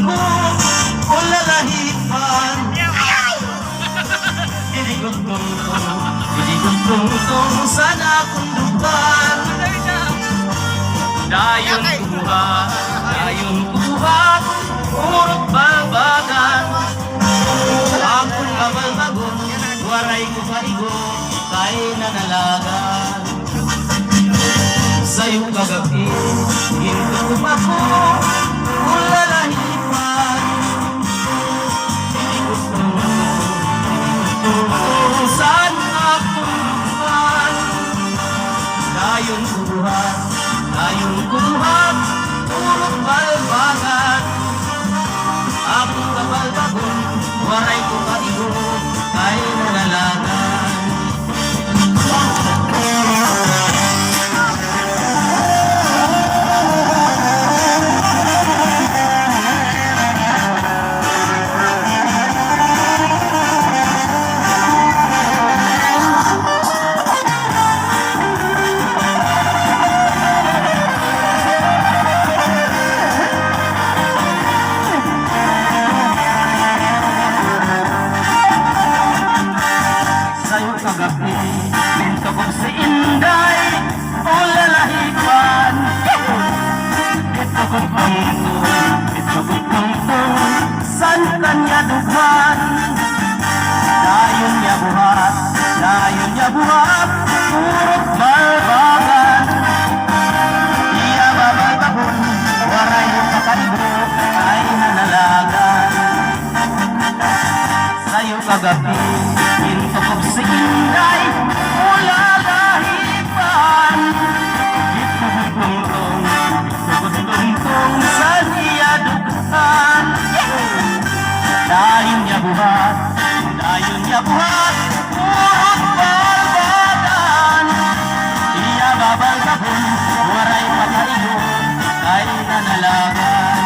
ko o lalahipan. Didiguntong sana akong lupan. Dayon kubuhat, urot balbagan. Akong kabalbagon, waray ko paigo, kay nanalagan. Sa'yo kagabi, ginto ako, ulalahipan. Didiguntong saan akong lupan. Dayon kubuhat, urot balbagan. Akong kabalbagon, waray ko paigo, kay nanalagan. Kagabi, pinto ko si Inday, o lalahipan. Ito ko tungtong, san kanya dughan. Dayon niya buhat, urot balbagan. Iya babalbagon, waray pakaigo, ay nanalagan. Sa'yo kagabi, pinto ko si Inday, o lalahipan. Ito ko tungtong, saan iya dughan. Dayon niya buhat, urot balbagan. Iya babalbagon, waray pakaigo, kay nanalagan.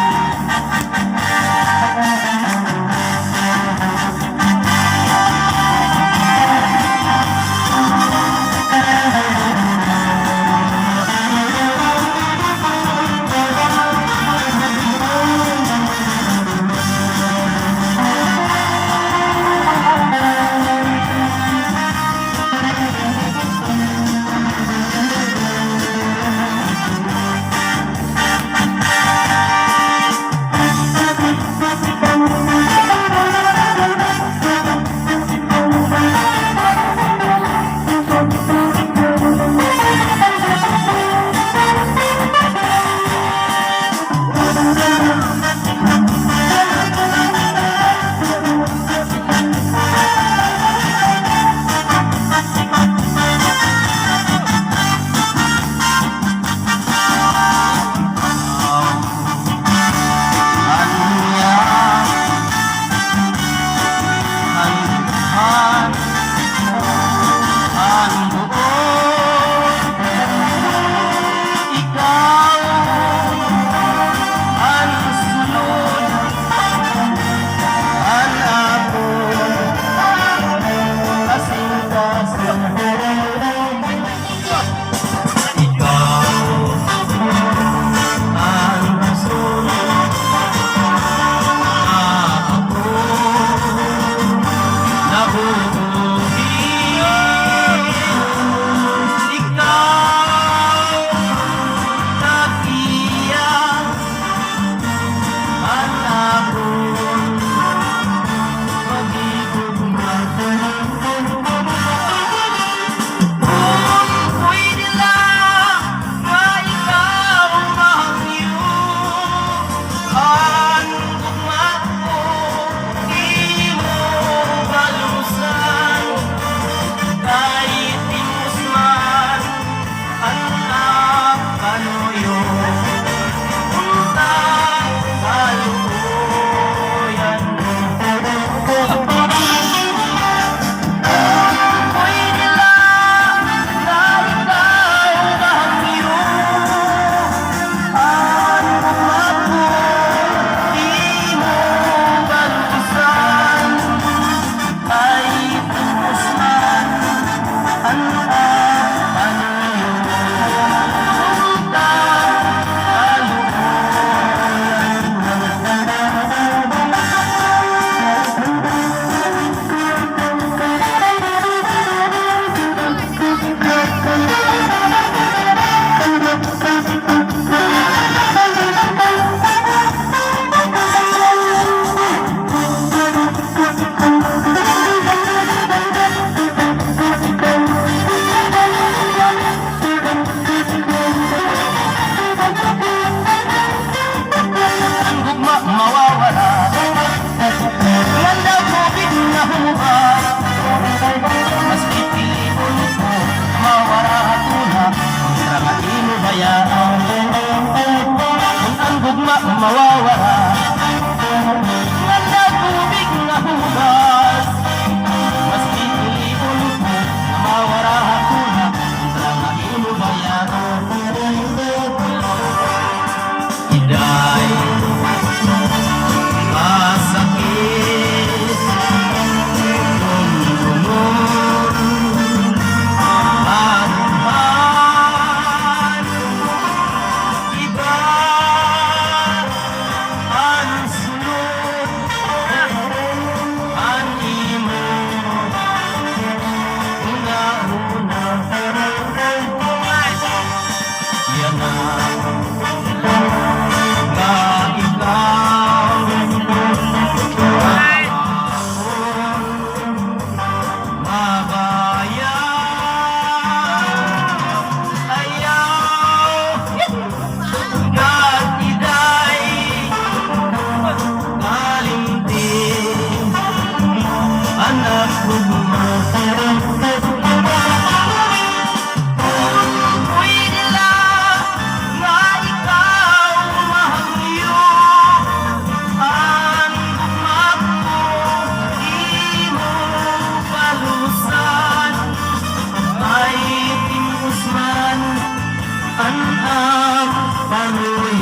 Pag-uwi